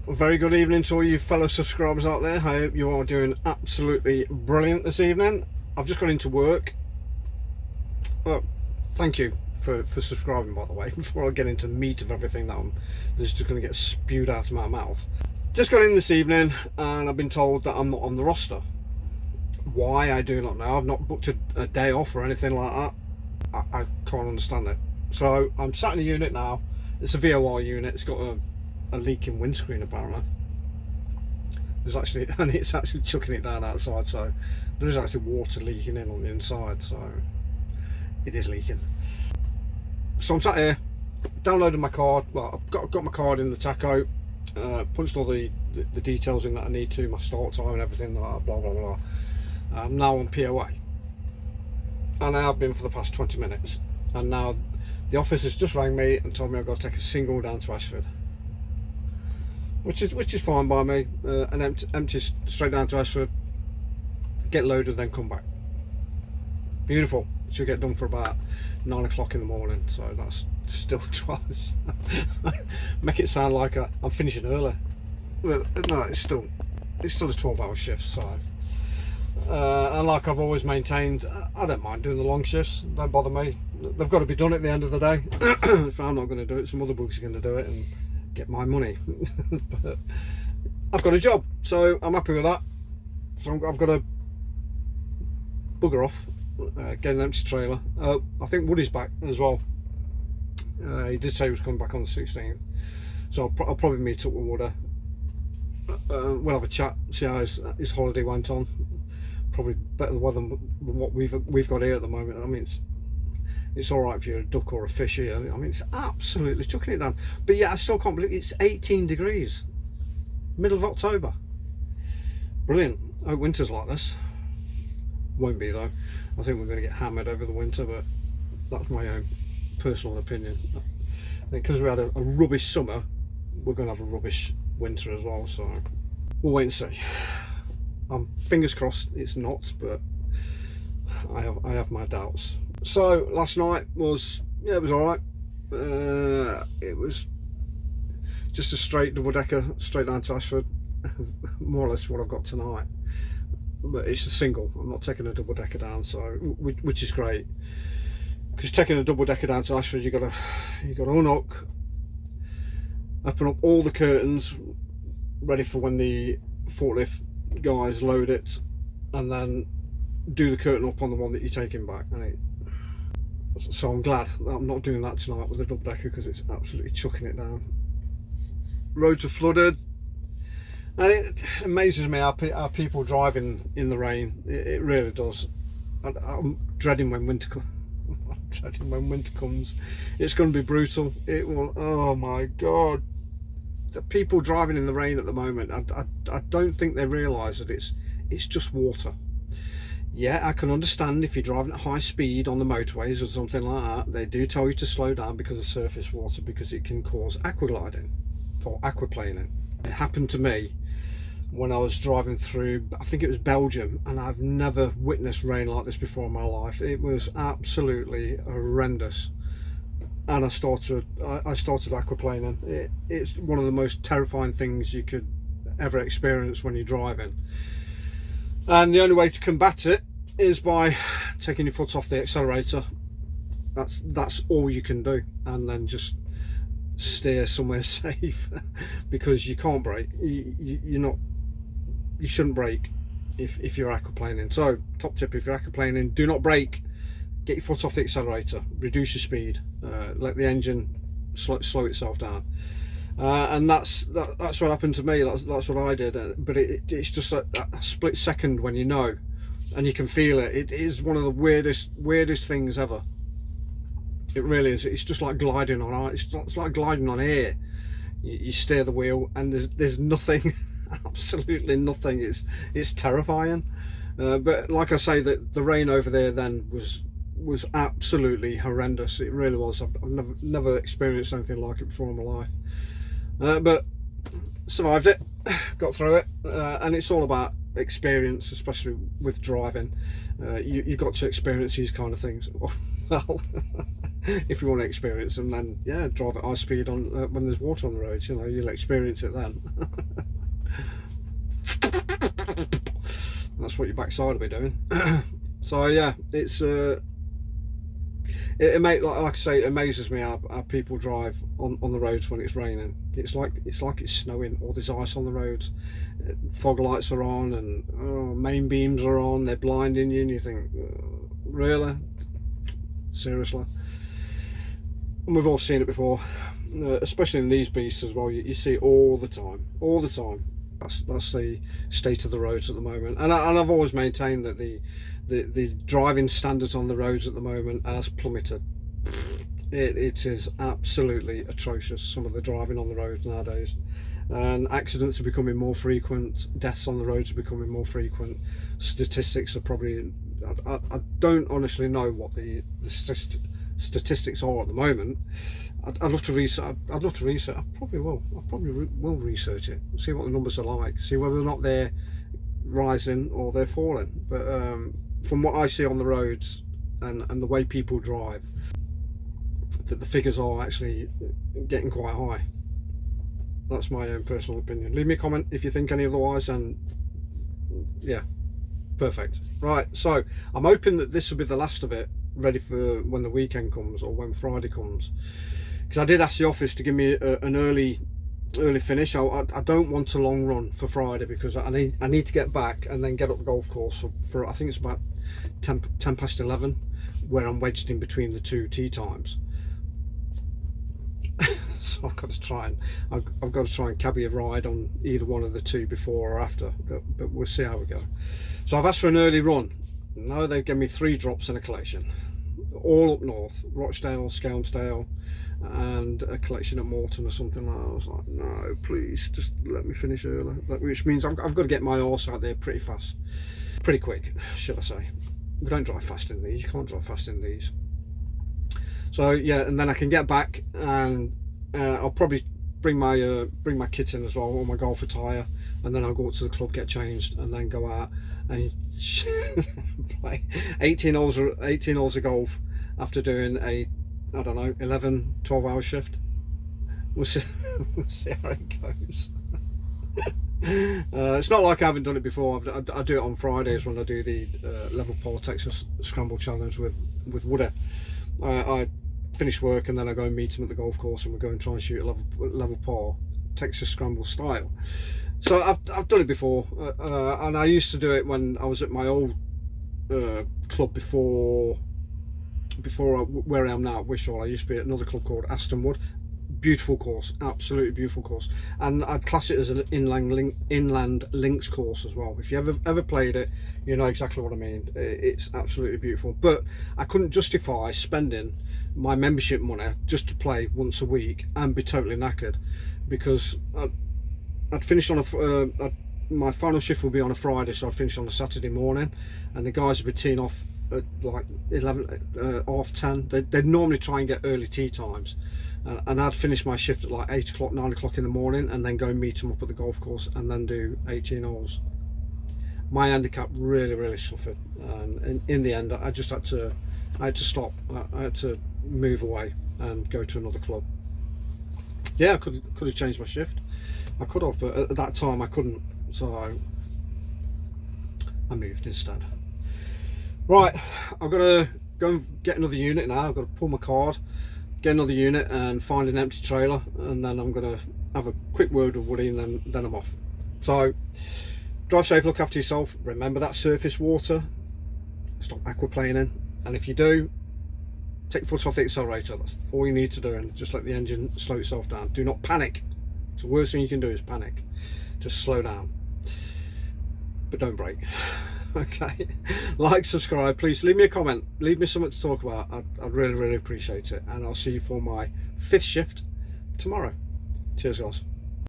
Very good evening to all you fellow subscribers out there. I hope you are doing absolutely brilliant this evening. I've just got into work. Well, thank you for subscribing, by the way, before I get into the meat of everything that's just going to get spewed out of my mouth. Just got in this evening and I've been told that I'm not on the roster. Why, I do not know. I've not booked a day off or anything like that. I can't understand it. So I'm sat in a unit now. It's a VOR unit. It's got a leaking windscreen apparently. It's actually chucking it down outside, so there is actually water leaking in on the inside, so it is leaking. So I'm sat here, downloaded my card. Well, I've got my card in the tacho, punched all the details in that I need to, my start time and everything, blah blah blah. I'm now on POA, and I have been for the past 20 minutes, and now the office has just rang me and told me I've got to take a single down to Ashford, which is fine by me. And empty straight down to Ashford, get loaded, then come back. Beautiful. It should get done for about 9 o'clock in the morning, so that's still twice. Make it sound like I'm finishing early. Well, no, it's still a 12-hour shift, so and like I've always maintained, I don't mind doing the long shifts. Don't bother me. They've got to be done at the end of the day. If I'm not going to do it, some other bugs are going to do it and get my money. But I've got a job, so I'm happy with that. So I've got to bugger off, get an empty trailer. I think Woody's back as well. He did say he was coming back on the 16th, so I'll probably meet up with Woody. We'll have a chat, see how his holiday went on. Probably better weather than what we've got here at the moment. I mean, it's all right if you're a duck or a fish here. I mean, it's absolutely chucking it down. But yeah, I still can't believe it's 18 degrees, middle of October. Brilliant. I hope winter's like this. Won't be though. I think we're going to get hammered over the winter, but that's my own personal opinion. I think because we had a rubbish summer, we're going to have a rubbish winter as well. So we'll wait and see. Fingers crossed it's not, but I have my doubts. So last night was, yeah, it was all right. It was just a straight double-decker straight down to Ashford, more or less what I've got tonight. But it's a single. I'm not taking a double-decker down, so which is great. Because taking a double-decker down to Ashford, you got to unhook, open up all the curtains, ready for when the forklift guys load it, and then do the curtain up on the one that you're taking back. So I'm glad that I'm not doing that tonight with a double decker, because it's absolutely chucking it down. Roads are flooded, and it amazes me how people drive in the rain. It really does. I'm dreading when winter comes. I'm dreading when winter comes. It's going to be brutal. It will. Oh my God. The people driving in the rain at the moment, I don't think they realise that it's just water. Yeah, I can understand if you're driving at high speed on the motorways or something like that, they do tell you to slow down because of surface water, because it can cause aquagliding or aquaplaning. It happened to me when I was driving through, I think it was Belgium, and I've never witnessed rain like this before in my life. It was absolutely horrendous. And I started aquaplaning. It's one of the most terrifying things you could ever experience when you're driving. And the only way to combat it is by taking your foot off the accelerator. That's all you can do, and then just steer somewhere safe, because you can't brake. You shouldn't brake if you're aquaplaning. So top tip: if you're aquaplaning, do not brake. Get your foot off the accelerator, reduce your speed, let the engine slow itself down, and that's what happened to me. That's what I did. But it's just a split second when you know, and you can feel it. It is one of the weirdest things ever. It really is. It's just like gliding on air. It's like gliding on air. You steer the wheel, and there's nothing, absolutely nothing. It's terrifying. But like I say, the rain over there then was absolutely horrendous. It really was. I've never experienced anything like it before in my life, but survived it, got through it, and it's all about experience, especially with driving. You got to experience these kind of things. Well, if you want to experience them, then yeah, drive at high speed on when there's water on the roads. You know, you'll experience it then. That's what your backside will be doing. So yeah, it's like I say, it amazes me how people drive on the roads when it's raining. It's like it's snowing, or there's ice on the roads. Fog lights are on, and main beams are on. They're blinding you, and you think, really, seriously? And we've all seen it before, especially in these beasts as well. You see it all the time, all the time. That's the state of the roads at the moment, and I've always maintained that the driving standards on the roads at the moment has plummeted. It is absolutely atrocious, some of the driving on the roads nowadays, and accidents are becoming more frequent, deaths on the roads are becoming more frequent. Statistics are probably, I don't honestly know what the statistics are at the moment. I'd love to research. I probably will. Will research it. See what the numbers are like. See whether or not they're rising or they're falling. But from what I see on the roads and the way people drive, that the figures are actually getting quite high. That's my own personal opinion. Leave me a comment if you think any otherwise, and yeah, perfect. Right, so I'm hoping that this will be the last of it, ready for when the weekend comes or when Friday comes. Because I did ask the office to give me an early finish. I don't want a long run for Friday, because I need to get back and then get up the golf course for I think it's about 10 past 11, where I'm wedged in between the two tee times. So I've got to try and cabbie a ride on either one of the two before or after, but we'll see how we go. So I've asked for an early run. No, they've given me 3 drops and a collection, all up north, Rochdale, Skelmersdale, and a collection at Morton or something like that. I was like, no, please, just let me finish early. Which means I've got to get my horse out there pretty quick, should I say. We don't drive fast in these. You can't drive fast in these. So yeah, and then I can get back, and I'll probably bring my kit in as well, or my golf attire, and then I'll go up to the club, get changed, and then go out and play 18 holes of golf after doing a, I don't know, 11-12 hour shift. We'll see how it goes. It's not like I haven't done it before. I do it on Fridays when I do the level par Texas Scramble Challenge with Woody. I finish work and then I go and meet him at the golf course, and we go and try and shoot a level par Texas Scramble style. So I've done it before, and I used to do it when I was at my old club before where I am now at Wishaw. I used to be at another club called Aston Wood. Beautiful course, absolutely beautiful course, and I'd class it as an inland links course as well. If you ever played it, you know exactly what I mean. It's absolutely beautiful, but I couldn't justify spending my membership money just to play once a week and be totally knackered, because I'd finish on my final shift will be on a Friday, so I'd finish on a Saturday morning, and the guys would be teeing off at like 11, half 10. They'd normally try and get early tea times, and I'd finish my shift at like 8 o'clock, 9 o'clock in the morning, and then go and meet them up at the golf course and then do 18 holes. My handicap really suffered, and in the end I just had to stop. I had to move away and go to another club. Yeah, I could have changed my shift. I could have, but at that time I couldn't, so I moved instead. Right, I've got to go and get another unit now. I've got to pull my card, get another unit and find an empty trailer, and then I'm going to have a quick word with Woody, and then I'm off. So drive safe, look after yourself, remember that surface water, stop aquaplaning, and if you do, take your foot off the accelerator. That's all you need to do, and just let the engine slow itself down. Do not panic. It's the worst thing you can do is panic. Just slow down, but don't brake. Okay, like, subscribe, please leave me a comment, leave me something to talk about. I'd really appreciate it, and I'll see you for my 5th shift tomorrow. Cheers guys.